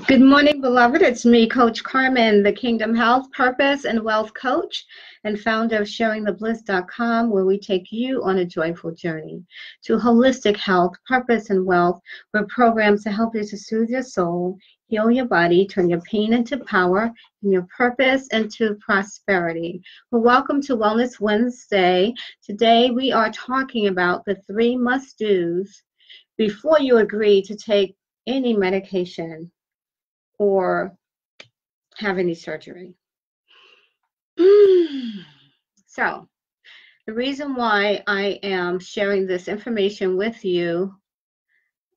Good morning, beloved. It's me, Coach Carmen, the Kingdom Health, Purpose, and Wealth Coach and founder of SharingTheBliss.com, where we take you on a joyful journey to holistic health, purpose, and wealth, with programs to help you to soothe your soul, heal your body, turn your pain into power, and your purpose into prosperity. Well, welcome to Wellness Wednesday. Today, we are talking about the 3 must-dos before you agree to take any medication or have any surgery. So, the reason why I am sharing this information with you,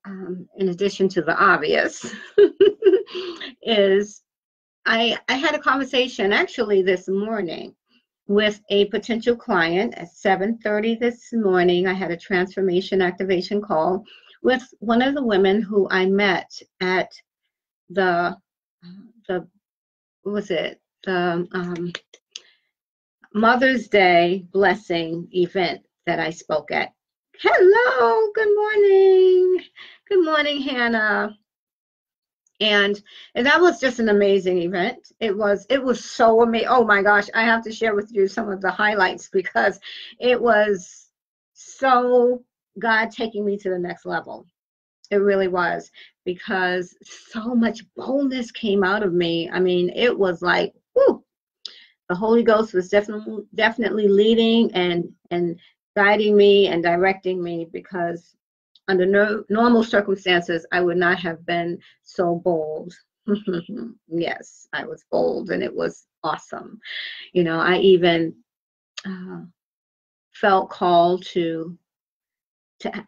in addition to the obvious, is I had a conversation actually this morning with a potential client at 7:30 this morning. I had a transformation activation call with one of the women who I met at the what was it? The Mother's Day blessing event that I spoke at. Hello, good morning. Good morning, Hannah. And that was just an amazing event. It was so amazing. Oh my gosh, I have to share with you some of the highlights because it was so God taking me to the next level. It really was, because so much boldness came out of me. I mean, it was like, whoo, the Holy Ghost was definitely leading and guiding me and directing me, because under normal circumstances, I would not have been so bold. Yes, I was bold, and it was awesome. You know, I even felt called to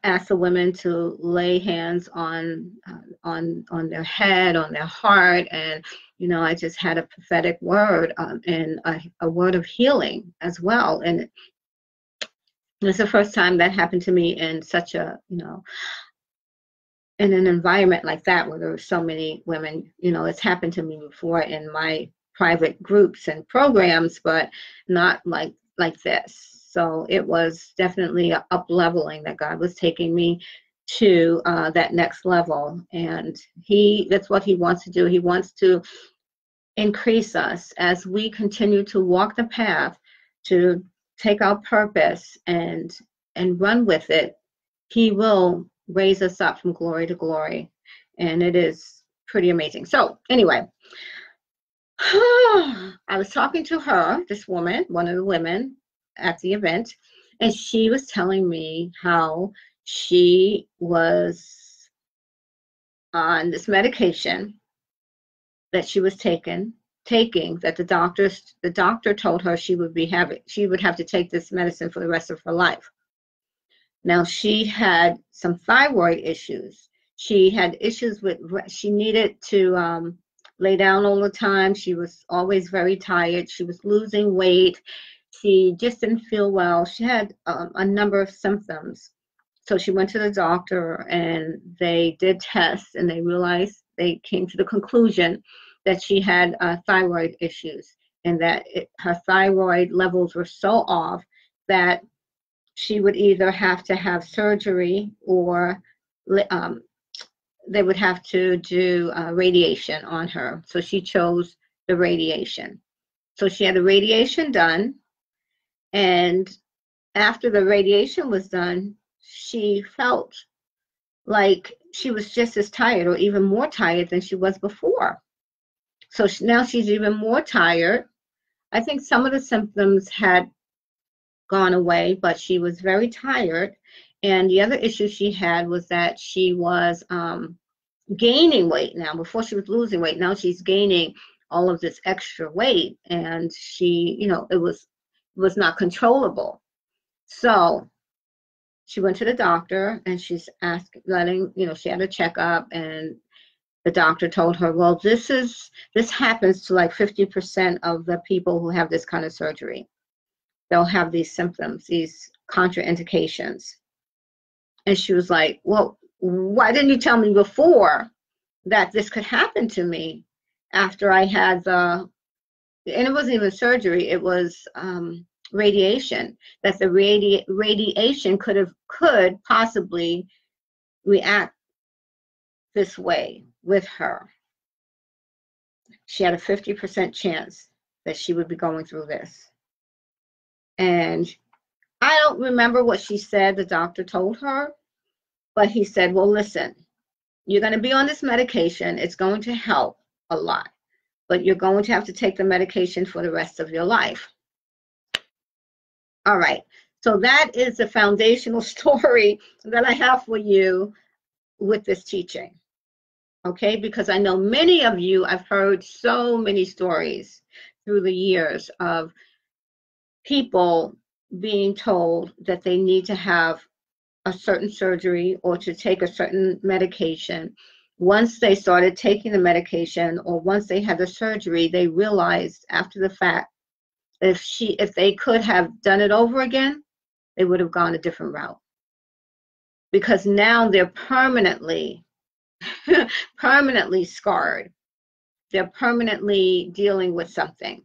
ask the women to lay hands on their head, on their heart, and you know, I just had a prophetic word and a word of healing as well. And it's the first time that happened to me in such a, you know, in an environment like that where there were so many women. You know, it's happened to me before in my private groups and programs, but not like this. So it was definitely a up-leveling that God was taking me to that next level. And that's what he wants to do. He wants to increase us as we continue to walk the path to take our purpose and run with it. He will raise us up from glory to glory. And it is pretty amazing. So anyway, I was talking to her, this woman, one of the women at the event, and she was telling me how she was on this medication that she was taking, that the doctor told her she would have to take this medicine for the rest of her life. Now, she had some thyroid issues. She had issues she needed to lay down all the time. She was always very tired. She was losing weight. She just didn't feel well. She had a number of symptoms. So she went to the doctor, and they did tests, and they came to the conclusion that she had thyroid issues, and that her thyroid levels were so off that she would either have to have surgery or they would have to do radiation on her. So she chose the radiation. So she had the radiation done, and after the radiation was done, she felt like she was just as tired or even more tired than she was before. So now she's even more tired. I think some of the symptoms had gone away, but she was very tired. And the other issue she had was that she was gaining weight now. Before she was losing weight, now she's gaining all of this extra weight, and she, you know, it was not controllable. So she went to the doctor, and she's she had a checkup, and the doctor told her, well, this happens to like 50% of the people who have this kind of surgery. They'll have these symptoms, these contraindications. And she was like, well, why didn't you tell me before that this could happen to me after I had and it wasn't even surgery, it was radiation, that the radiation could possibly react this way with her. She had a 50% chance that she would be going through this. And I don't remember what she said the doctor told her, but he said, well, listen, you're going to be on this medication. It's going to help a lot, but you're going to have to take the medication for the rest of your life. All right. So that is the foundational story that I have for you with this teaching. Okay, because I know many of you, I've heard so many stories through the years of people being told that they need to have a certain surgery or to take a certain medication. Once they started taking the medication or once they had the surgery, they realized after the fact if they could have done it over again, they would have gone a different route. Because now they're permanently scarred. They're permanently dealing with something,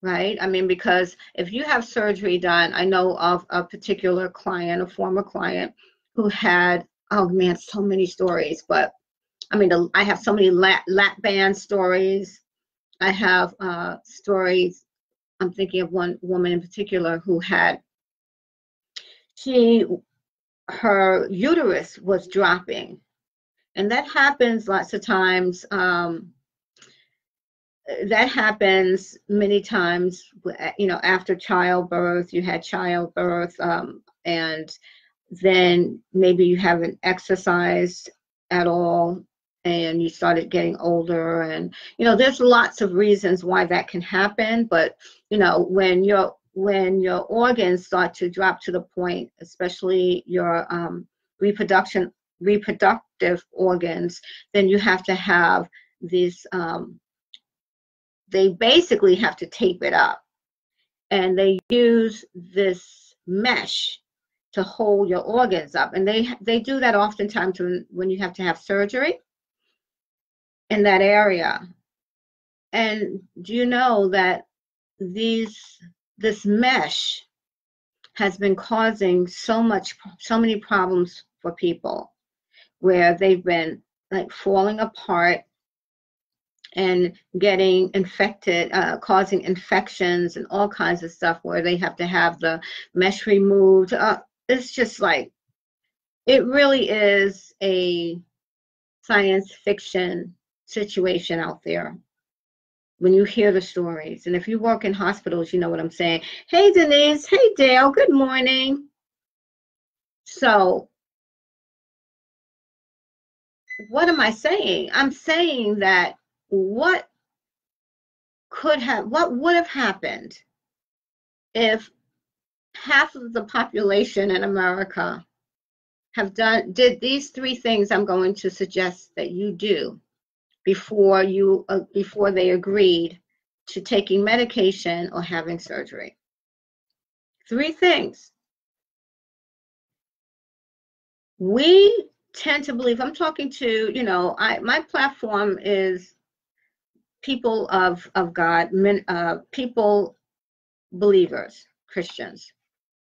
right? I mean, because if you have surgery done, I know of a particular client, a former client, who had, oh man, so many stories, but I mean, I have so many lap band stories. I have stories. I'm thinking of one woman in particular who had, her uterus was dropping. And that happens lots of times. That happens many times, you know, after childbirth. You had childbirth, and then maybe you haven't exercised at all, and you started getting older. And, you know, there's lots of reasons why that can happen. But, you know, when your organs start to drop to the point, especially your reproductive organs, then you have to have these, they basically have to tape it up. And they use this mesh to hold your organs up. And they do that oftentimes when you have to have surgery in that area. And do you know that this mesh has been causing so many problems for people, where they've been like falling apart and getting infected, causing infections and all kinds of stuff, where they have to have the mesh removed. It's just like, it really is a science fiction situation out there when you hear the stories. And if you work in hospitals, you know what I'm saying. Hey, Denise. Hey, Dale. Good morning. So what am I saying? I'm saying that what would have happened if half of the population in America did these three things I'm going to suggest that you do before they agreed to taking medication or having surgery. Three things. We tend to believe, I'm talking to, you know, my platform is people of God, people, believers, Christians,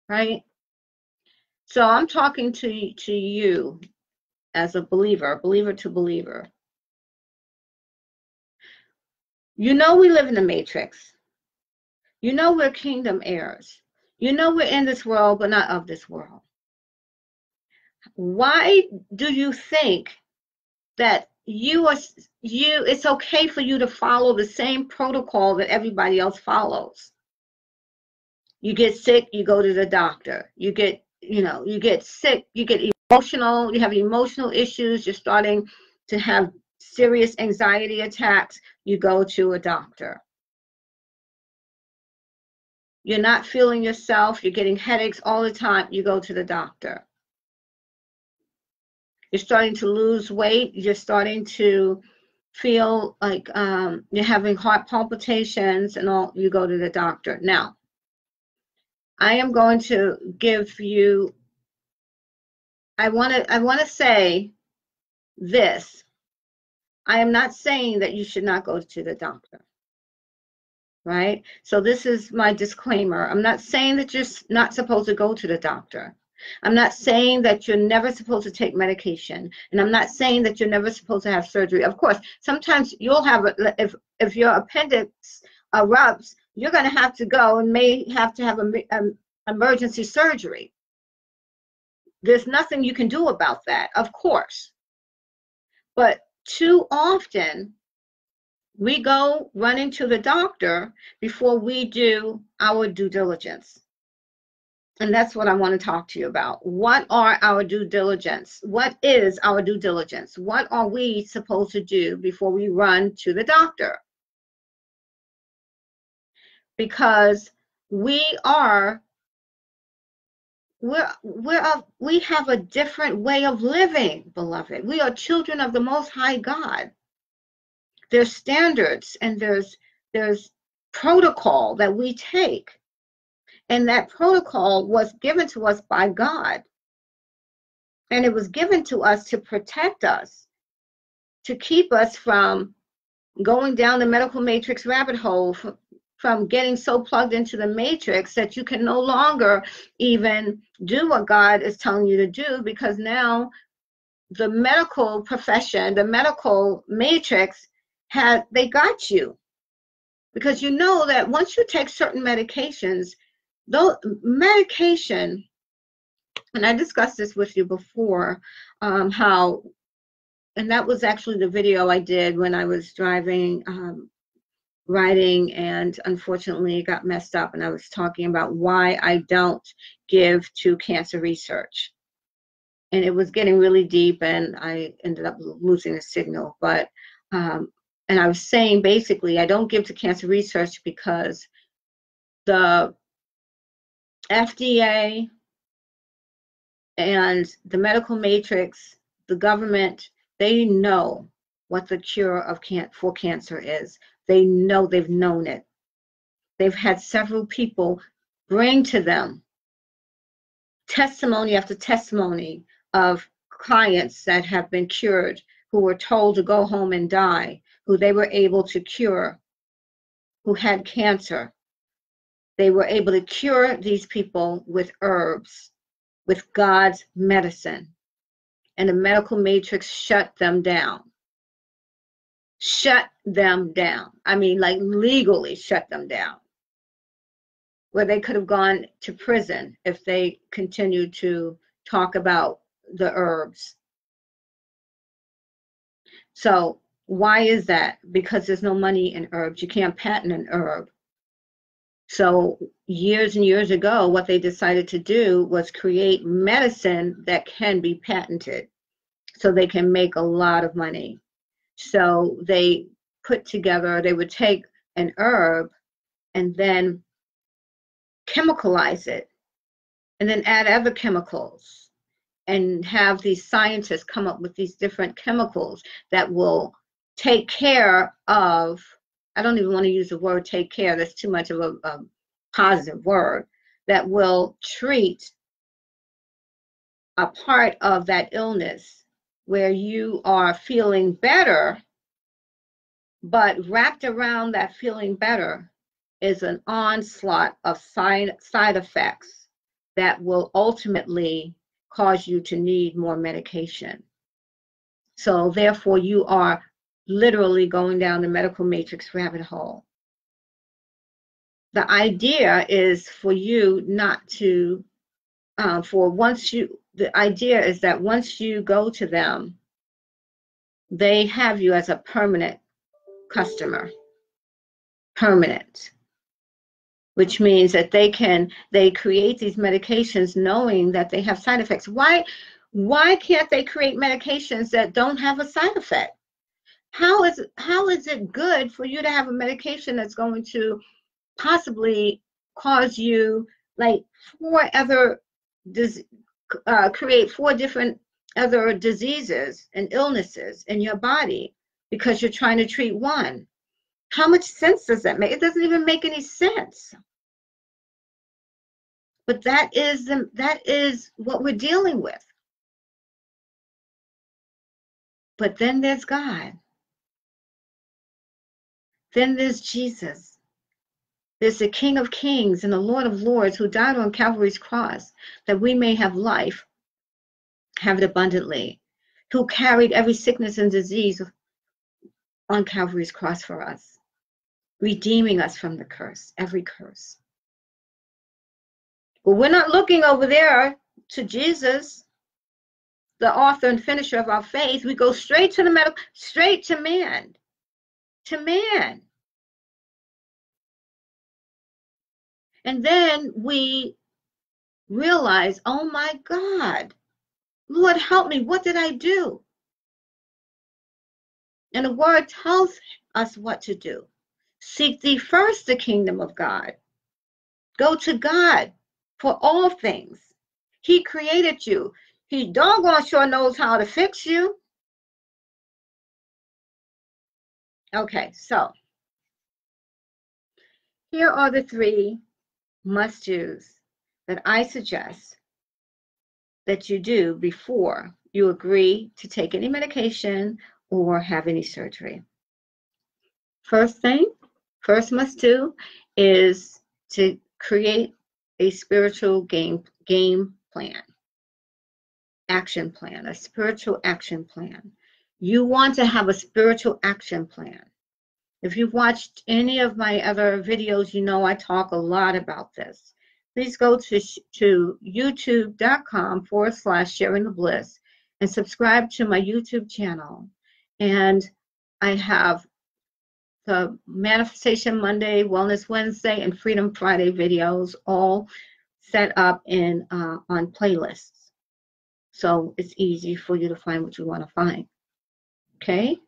right? So I'm talking to you as a believer to believer. You know, we live in the matrix. You know, we're kingdom heirs. You know, we're in this world, but not of this world. Why do you think that it's okay for you to follow the same protocol that everybody else follows? You get sick, you go to the doctor. You get sick, you get emotional, you have emotional issues, you're starting to have serious anxiety attacks, you go to a doctor. You're not feeling yourself, you're getting headaches all the time, you go to the doctor. You're starting to lose weight, you're starting to feel like you're having heart palpitations and all, you go to the doctor. Now, I am going to give you, I want to say this. I am not saying that you should not go to the doctor, right? So this is my disclaimer. I'm not saying that you're not supposed to go to the doctor. I'm not saying that you're never supposed to take medication, and I'm not saying that you're never supposed to have surgery. Of course, sometimes you'll have if your appendix erupts, you're going to have to go and may have to have emergency surgery. There's nothing you can do about that, of course. But too often, we go running to the doctor before we do our due diligence. And that's what I want to talk to you about. What are our due diligence? What is our due diligence? What are we supposed to do before we run to the doctor? Because we have a different way of living, beloved. We are children of the Most High God. There's standards and there's protocol that we take. And that protocol was given to us by God. And it was given to us to protect us, to keep us from going down the medical matrix rabbit hole, from getting so plugged into the matrix that you can no longer even do what God is telling you to do, because now the medical profession, the medical matrix, they got you. Because you know that once you take certain medications, though medication, and I discussed this with you before, how, and that was actually the video I did when I was driving, riding, and unfortunately it got messed up, and I was talking about why I don't give to cancer research. And it was getting really deep, and I ended up losing the signal. But, and I was saying basically I don't give to cancer research because the FDA and the medical matrix, the government, they know what the cure for cancer is. They know, they've known it. They've had several people bring to them testimony after testimony of clients that have been cured, who were told to go home and die, who they were able to cure, who had cancer. They were able to cure these people with herbs, with God's medicine. And the medical matrix shut them down. Shut them down. I mean, like legally shut them down. Where they could have gone to prison if they continued to talk about the herbs. So why is that? Because there's no money in herbs. You can't patent an herb. So years and years ago, what they decided to do was create medicine that can be patented so they can make a lot of money. So they would take an herb and then chemicalize it and then add other chemicals and have these scientists come up with these different chemicals that will take care of, I don't even want to use the word take care, that's too much of a positive word, that will treat a part of that illness where you are feeling better, but wrapped around that feeling better is an onslaught of side effects that will ultimately cause you to need more medication. So therefore, you are literally going down the medical matrix rabbit hole. The idea is for you not to, the idea is that once you go to them, they have you as a permanent customer. Permanent. Which means that they create these medications knowing that they have side effects. Why can't they create medications that don't have a side effect? How is it good for you to have a medication that's going to possibly cause you like create 4 different other diseases and illnesses in your body because you're trying to treat one? How much sense does that make? It doesn't even make any sense. But that is what we're dealing with. But then there's God. Then there's Jesus. There's the King of Kings and the Lord of Lords who died on Calvary's cross that we may have life, have it abundantly, who carried every sickness and disease on Calvary's cross for us, redeeming us from the curse, every curse. But we're not looking over there to Jesus, the author and finisher of our faith. We go straight to the medical, straight to man, to man. And then we realize, oh my God, Lord, help me. What did I do? And the word tells us what to do. Seek thee first the kingdom of God. Go to God for all things. He created you. He doggone sure knows how to fix you. Okay, so here are the 3 must-dos that I suggest that you do before you agree to take any medication or have any surgery. First must-do is to create a spiritual game plan, action plan, a spiritual action plan. You want to have a spiritual action plan. If you've watched any of my other videos, you know I talk a lot about this. Please go to youtube.com/sharing the bliss and subscribe to my YouTube channel. And I have the Manifestation Monday, Wellness Wednesday, and Freedom Friday videos all set up in on playlists. So it's easy for you to find what you want to find. Okay?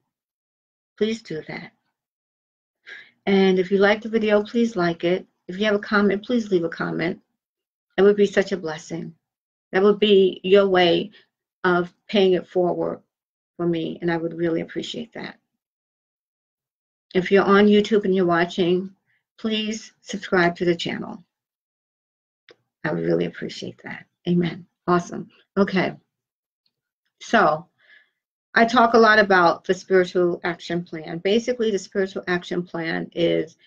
Please do that. And if you like the video, please like it. If you have a comment, please leave a comment. It would be such a blessing. That would be your way of paying it forward for me, and I would really appreciate that. If you're on YouTube and you're watching, please subscribe to the channel. I would really appreciate that. Amen. Awesome. Okay. So I talk a lot about the spiritual action plan. Basically, the spiritual action plan is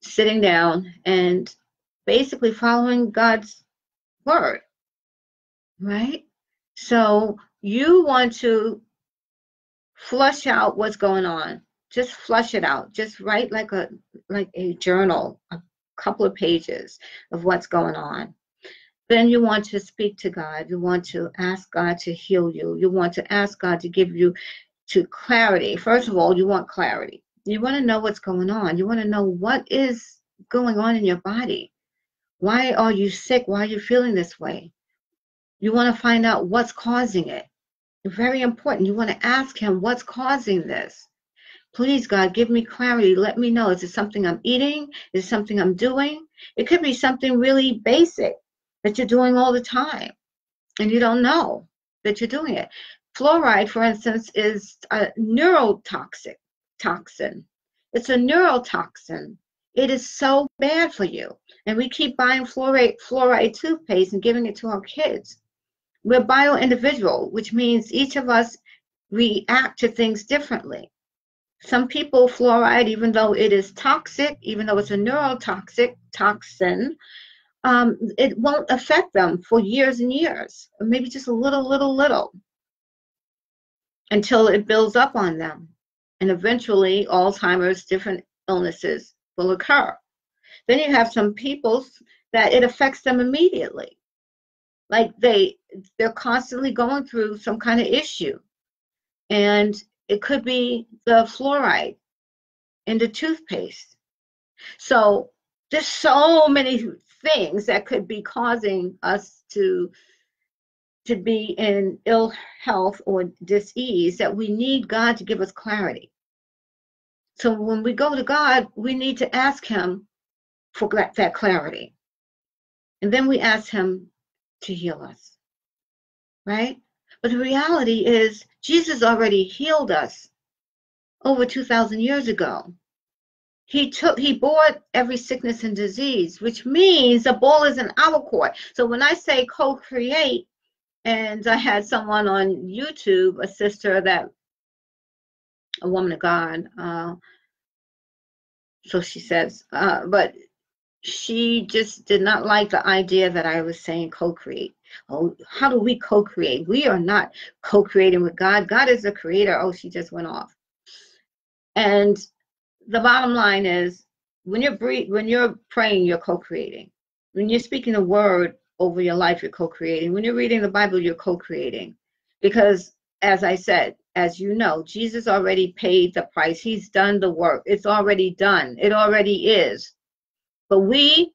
sitting down and basically following God's word, right? So you want to flush out what's going on. Just flush it out. Just write like a journal, a couple of pages of what's going on. Then you want to speak to God. You want to ask God to heal you. You want to ask God to give you clarity. First of all, you want clarity. You want to know what's going on. You want to know what is going on in your body. Why are you sick? Why are you feeling this way? You want to find out what's causing it. Very important. You want to ask him, what's causing this? Please, God, give me clarity. Let me know. Is it something I'm eating? Is it something I'm doing? It could be something really basic that you're doing all the time, and you don't know that you're doing it. Fluoride, for instance, is a neurotoxin. It's a neurotoxin. It is so bad for you. And we keep buying fluoride toothpaste and giving it to our kids. We're bio-individual, which means each of us react to things differently. Some people, fluoride, even though it is toxic, even though it's a neurotoxin, it won't affect them for years and years, or maybe just a little, until it builds up on them. And eventually, Alzheimer's, different illnesses will occur. Then you have some people that it affects them immediately. Like they're constantly going through some kind of issue. And it could be the fluoride in the toothpaste. So there's so many things that could be causing us to be in ill health or dis-ease that we need God to give us clarity. So when we go to God, we need to ask him for that clarity. And then we ask him to heal us, right? But the reality is Jesus already healed us over 2,000 years ago. He bore every sickness and disease, which means the ball is in our court. So when I say co-create, and I had someone on YouTube, a sister, a woman of God, So she says, but she just did not like the idea that I was saying co-create. Oh, how do we co-create? We are not co-creating with God. God is the creator. Oh, she just went off. And the bottom line is, when you're praying, you're co-creating. When you're speaking the word over your life, you're co-creating. When you're reading the Bible, you're co-creating. Because, as I said, as you know, Jesus already paid the price. He's done the work. It's already done. It already is. But we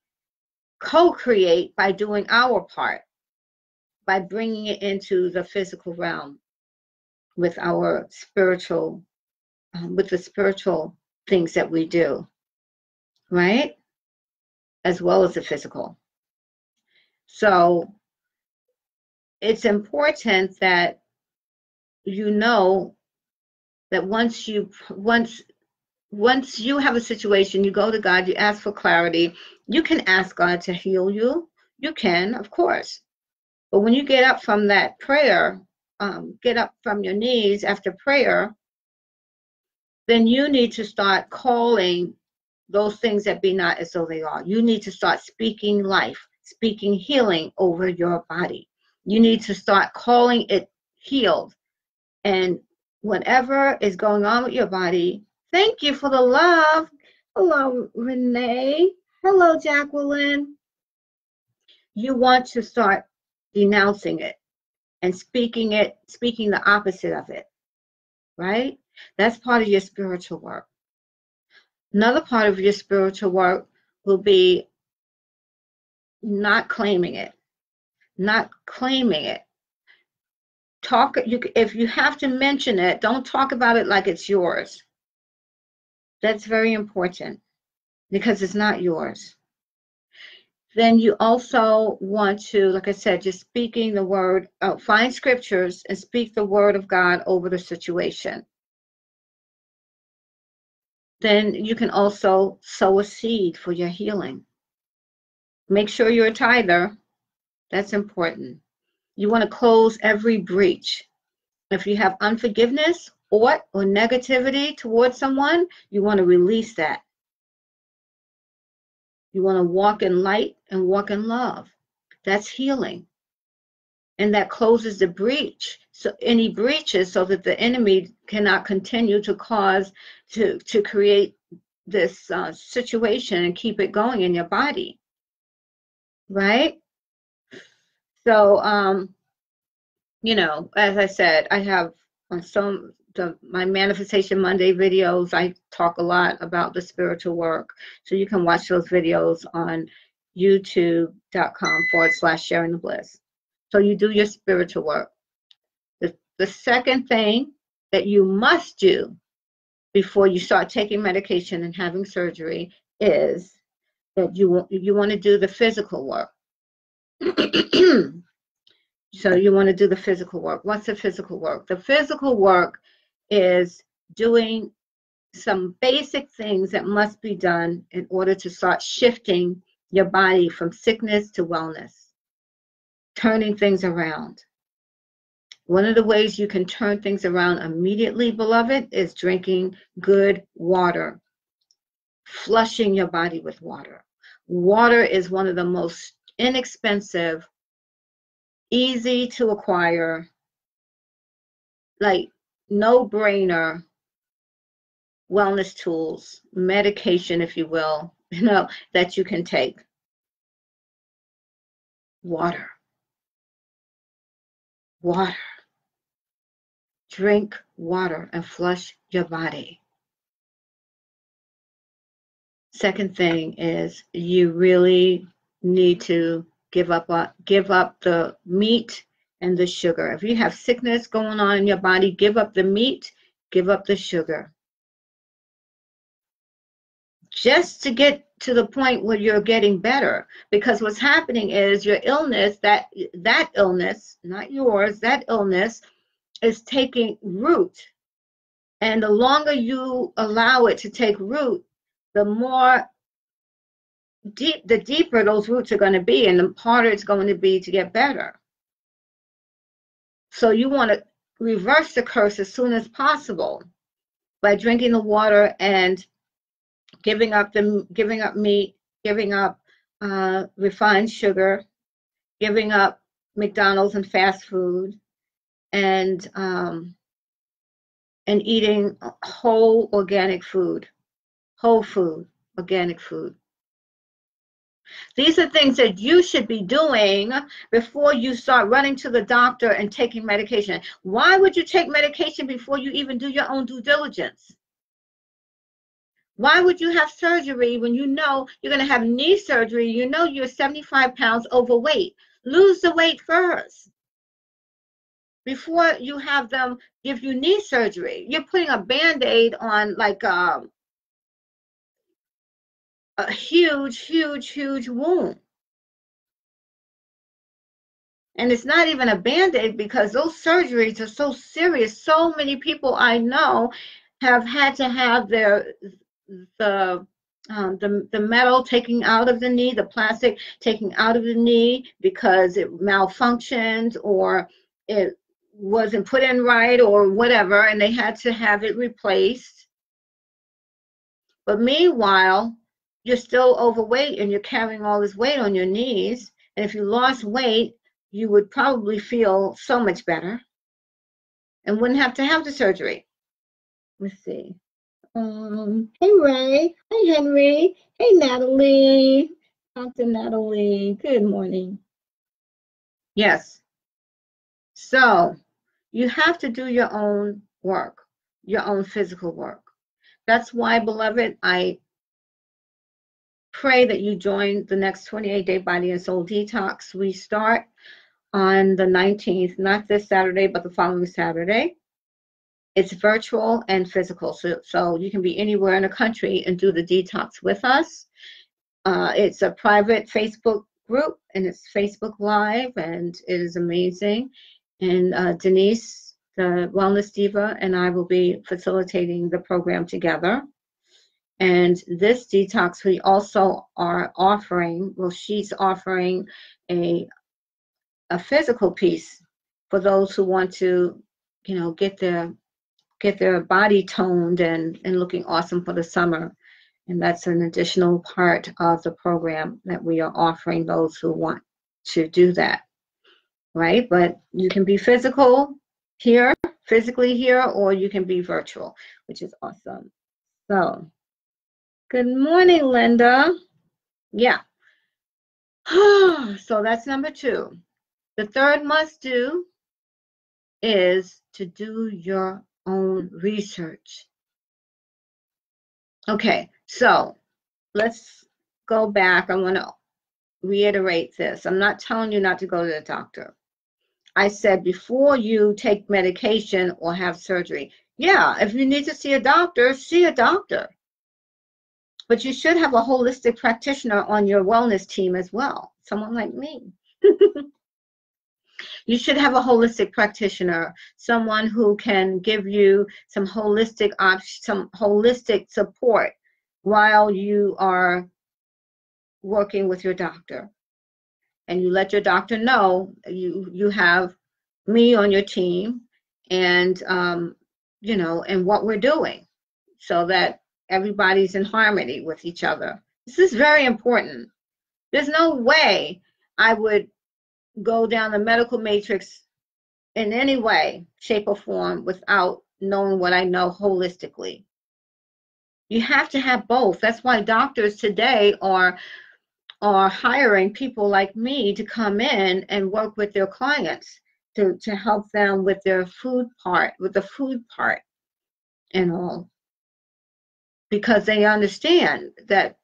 co-create by doing our part, by bringing it into the physical realm with our spiritual, with the spiritual things that we do, right? As well as the physical. So it's important that you know that once you have a situation, you go to God, you ask for clarity. You can ask God to heal you. You can, of course. But when you get up from that prayer, get up from your knees after prayer, then you need to start calling those things that be not as though they are. You need to start speaking life, speaking healing over your body. You need to start calling it healed. And whatever is going on with your body, thank you for the love. Hello, Renee. Hello, Jacqueline. You want to start denouncing it and speaking the opposite of it, right? That's part of your spiritual work. Another part of your spiritual work will be not claiming it. Not claiming it. If you have to mention it, don't talk about it like it's yours. That's very important because it's not yours. Then you also want to, like I said, just speaking the word, find scriptures and speak the word of God over the situation. Then you can also sow a seed for your healing. Make sure you're a tither. That's important. You want to close every breach. If you have unforgiveness or negativity towards someone, you want to release that. You want to walk in light and walk in love. That's healing. And that closes the breach. So any breaches so that the enemy cannot continue to create this situation and keep it going in your body. Right? So, as I said, I have on my Manifestation Monday videos, I talk a lot about the spiritual work. So you can watch those videos on youtube.com/sharing the bliss. So you do your spiritual work. The second thing that you must do before you start taking medication and having surgery is that you want to do the physical work. So you want to do the physical work. What's the physical work? The physical work is doing some basic things that must be done in order to start shifting your body from sickness to wellness, turning things around. One of the ways you can turn things around immediately, beloved, is drinking good water, flushing your body with water. Water is one of the most inexpensive, easy to acquire, like no-brainer wellness tools, medication, if you will, that you can take. Water. Water. Drink water and flush your body. Second thing is you really need to give up the meat and the sugar. If you have sickness going on in your body, give up the meat, give up the sugar. Just to get to the point where you're getting better. Because what's happening is your illness, that illness, not yours, that illness is taking root. And the longer you allow it to take root, the deeper those roots are going to be, and the harder it's going to be to get better. So you want to reverse the curse as soon as possible by drinking the water and giving up meat, giving up refined sugar, giving up McDonald's and fast food, and eating whole organic food, whole food, organic food. These are things that you should be doing before you start running to the doctor and taking medication. Why would you take medication before you even do your own due diligence? Why would you have surgery when you know you're going to have knee surgery? You know you're 75 pounds overweight. Lose the weight first before you have them give you knee surgery. You're putting a Band-Aid on like a huge, huge, huge wound. And it's not even a Band-Aid because those surgeries are so serious. So many people I know have had to have the metal taken out of the knee, the plastic taken out of the knee because it malfunctioned or it wasn't put in right or whatever, and they had to have it replaced. But meanwhile, you're still overweight and you're carrying all this weight on your knees. And if you lost weight, you would probably feel so much better and wouldn't have to have the surgery. Let's see. Hey Ray, hey Henry, hey Natalie, Dr. Natalie, good morning. Yes, so you have to do your own work, your own physical work. That's why, beloved, I pray that you join the next 28-day Body and Soul Detox. We start on the 19th, not this Saturday, but the following Saturday. It's virtual and physical, so you can be anywhere in the country and do the detox with us. It's a private Facebook group, and it's Facebook Live, and it is amazing. And Denise, the Wellness Diva, and I will be facilitating the program together. And this detox, we also are offering, well, she's offering a physical piece for those who want to, you know, get their body toned and looking awesome for the summer. And that's an additional part of the program that we are offering those who want to do that, right? But you can be physically here, or you can be virtual, which is awesome. So, good morning, Linda. Yeah. So that's number 2. The third must do is to do your own research. Okay, so let's go back. I want to reiterate this. I'm not telling you not to go to the doctor. I said before you take medication or have surgery, yeah, if you need to see a doctor, see a doctor. But you should have a holistic practitioner on your wellness team as well, someone like me. You should have a holistic practitioner, someone who can give you some holistic support while you are working with your doctor. And you let your doctor know you have me on your team, and you know, and what we're doing, so that everybody's in harmony with each other. This is very important. There's no way I would go down the medical matrix in any way, shape, or form without knowing what I know holistically. You have to have both. That's why doctors today are hiring people like me to come in and work with their clients to help them with their food part, and all, because they understand that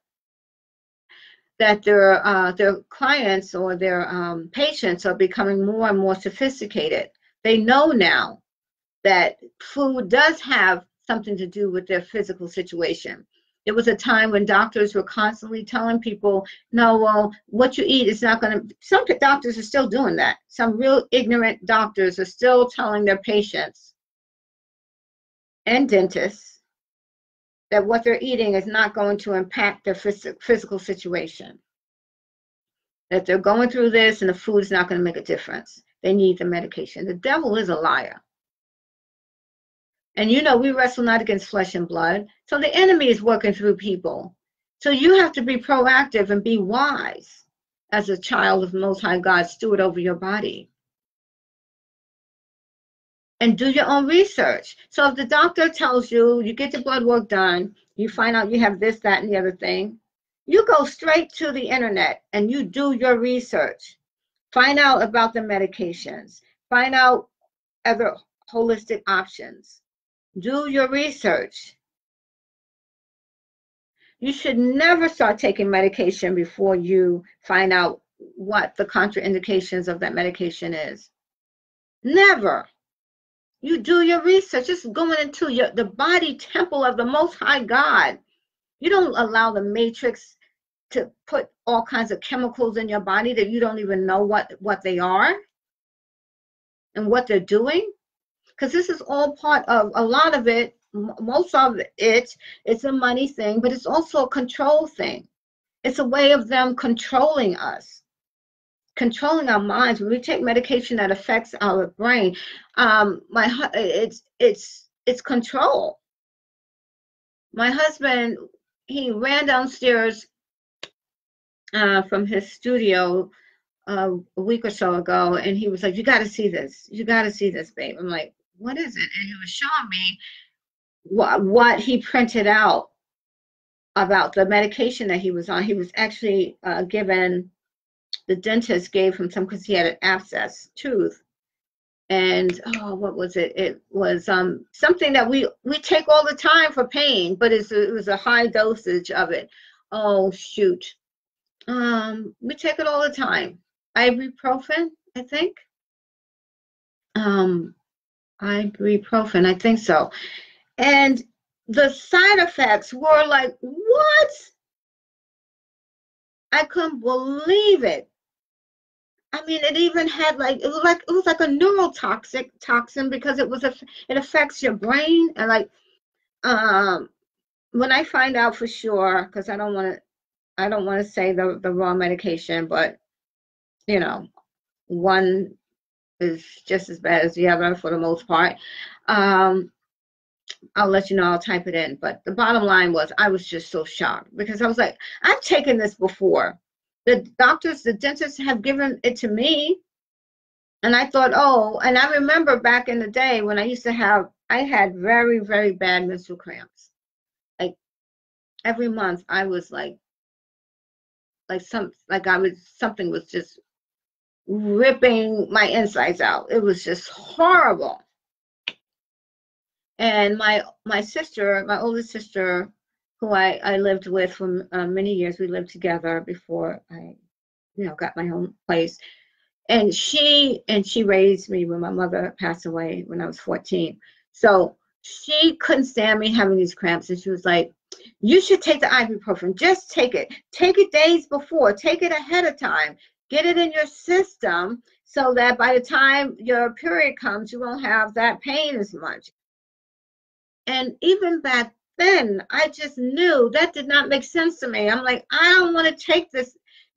their clients or their patients are becoming more and more sophisticated. They know now that food does have something to do with their physical situation. There was a time when doctors were constantly telling people, no, well, what you eat is not going to, some doctors are still doing that. Some real ignorant doctors are still telling their patients and dentists that what they're eating is not going to impact their physical situation. That they're going through this and the food is not going to make a difference. They need the medication. The devil is a liar. And you know, we wrestle not against flesh and blood. So the enemy is working through people. So you have to be proactive and be wise as a child of the Most High God, steward over your body. And do your own research. So if the doctor tells you, you get your blood work done, you find out you have this, that, and the other thing, you go straight to the internet and you do your research. Find out about the medications. Find out other holistic options. Do your research. You should never start taking medication before you find out what the contraindications of that medication is. Never. You do your research. It's going into the body temple of the Most High God. You don't allow the matrix to put all kinds of chemicals in your body that you don't even know what they are and what they're doing. Because this is all part of, a lot of it, most of it, it's a money thing, but it's also a control thing. It's a way of them controlling us, controlling our minds. When we take medication that affects our brain, it's control. My husband, he ran downstairs from his studio a week or so ago, and he was like, "You got to see this. You got to see this, babe." I'm like, "What is it?" And he was showing me what he printed out about the medication that he was on. He was actually given, the dentist gave him some because he had an abscess tooth. And what was it? It was something that we take all the time for pain, but it was a high dosage of it. Oh shoot. We take it all the time. Ibuprofen, I think. Ibuprofen, I think so. And the side effects were like, what? I couldn't believe it. I mean, it even had like, it was like a neurotoxic toxin because it affects your brain. And like, when I find out for sure, because I don't want to say the wrong medication, but you know, one is just as bad as the other for the most part. I'll let you know, I'll type it in. But the bottom line was, I was just so shocked because I was like, I've taken this before. The doctors, the dentists have given it to me. And I thought, oh, and I remember back in the day when I had very, very bad menstrual cramps. Like every month I was something was just ripping my insides out. It was just horrible. And my sister, my oldest sister, who I lived with for many years, we lived together before I, got my own place. And she raised me when my mother passed away when I was 14. So she couldn't stand me having these cramps, and she was like, "You should take the ibuprofen. Just take it. Take it days before. Take it ahead of time. Get it in your system so that by the time your period comes, you won't have that pain as much." And even back then, I just knew that did not make sense to me. I'm like, I don't want to take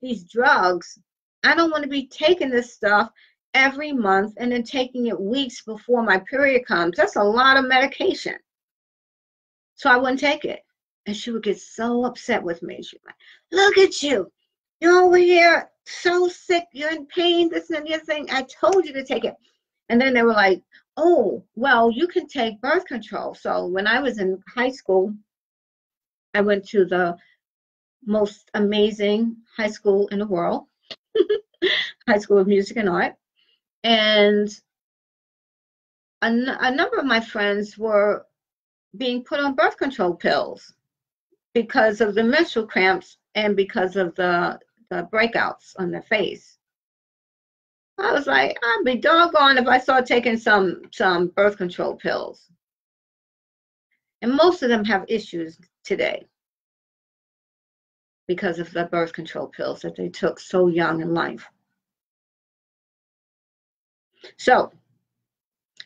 these drugs. I don't want to be taking this stuff every month and then taking it weeks before my period comes. That's a lot of medication. So I wouldn't take it. And she would get so upset with me. She'd be like, "Look at you. You're over here so sick. You're in pain, this and the other thing. I told you to take it." And then they were like, "Oh, well, you can take birth control." So when I was in high school, I went to the most amazing high school in the world, High School of Music and Art. And a number of my friends were being put on birth control pills because of the menstrual cramps and because of the breakouts on their face. I was like, I'd be doggone if I start taking some birth control pills. And most of them have issues today because of the birth control pills that they took so young in life. So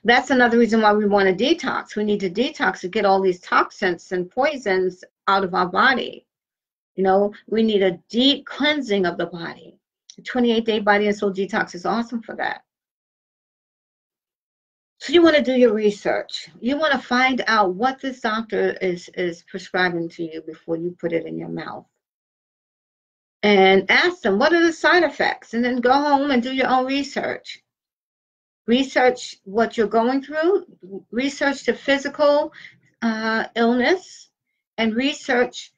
that's another reason why we want to detox. We need to detox to get all these toxins and poisons out of our body. We need a deep cleansing of the body. The 28-day body and soul detox is awesome for that. So you want to do your research. You want to find out what this doctor is prescribing to you before you put it in your mouth. And ask them, what are the side effects? And then go home and do your own research. Research what you're going through, research the physical illness, and research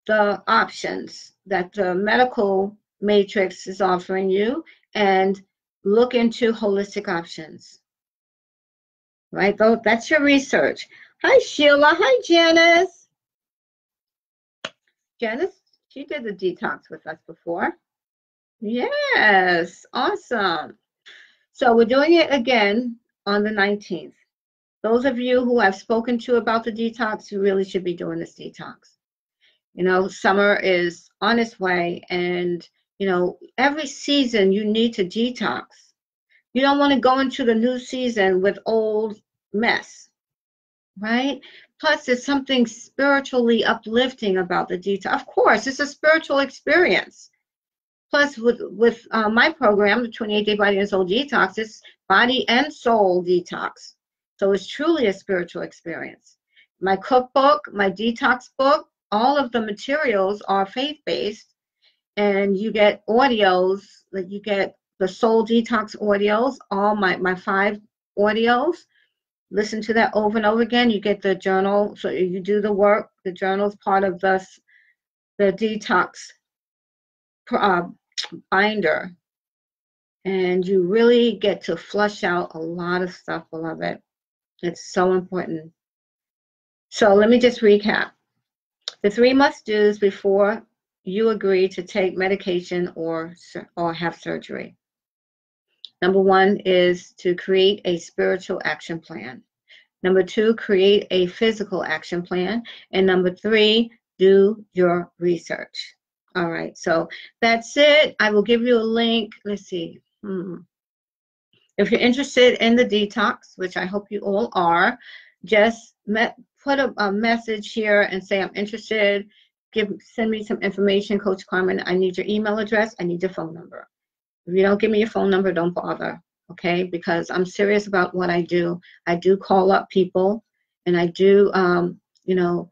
the options that the medical matrix is offering you, and look into holistic options. Right? That's your research. Hi, Sheila. Hi, Janice. Janice, she did the detox with us before. Yes, awesome. So we're doing it again on the 19th. Those of you who I've spoken to about the detox, you really should be doing this detox. You know, summer is on its way, and, you know, every season you need to detox. You don't want to go into the new season with old mess, right? Plus, there's something spiritually uplifting about the detox. Of course, it's a spiritual experience. Plus, with my program, the 28-Day Body and Soul Detox, it's body and soul detox. So it's truly a spiritual experience. My cookbook, my detox book, all of the materials are faith-based, and you get audios, like you get the Soul Detox audios, all my 5 audios. Listen to that over and over again. You get the journal, so you do the work. The journal is part of the detox binder, and you really get to flush out a lot of stuff, beloved. It's so important. So let me just recap. The 3 must-dos before you agree to take medication or have surgery. Number 1 is to create a spiritual action plan. Number 2, create a physical action plan. And number 3, do your research. All right, so that's it. I will give you a link. Let's see. If you're interested in the detox, which I hope you all are, just put a message here and say, I'm interested. Send me some information, Coach Carmen. I need your email address. I need your phone number. If you don't give me your phone number, don't bother, okay? Because I'm serious about what I do. I do call up people, and I do, you know,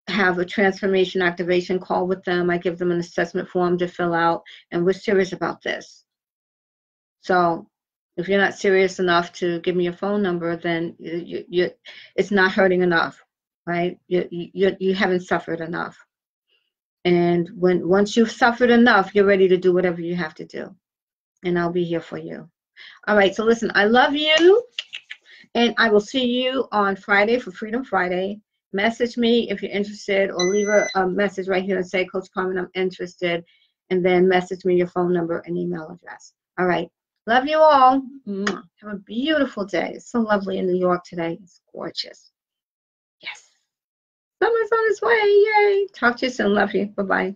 have a transformation activation call with them. I give them an assessment form to fill out, and we're serious about this. So if you're not serious enough to give me your phone number, then it's not hurting enough, right? You haven't suffered enough. And once you've suffered enough, you're ready to do whatever you have to do. And I'll be here for you. All right, so listen, I love you, and I will see you on Friday for Freedom Friday. Message me if you're interested, or leave a message right here and say, Coach Carmen, I'm interested, and then message me your phone number and email address. All right, love you all. Have a beautiful day. It's so lovely in New York today. It's gorgeous. Yes. Summer's on its way. Yay. Talk to you soon. Love you. Bye-bye.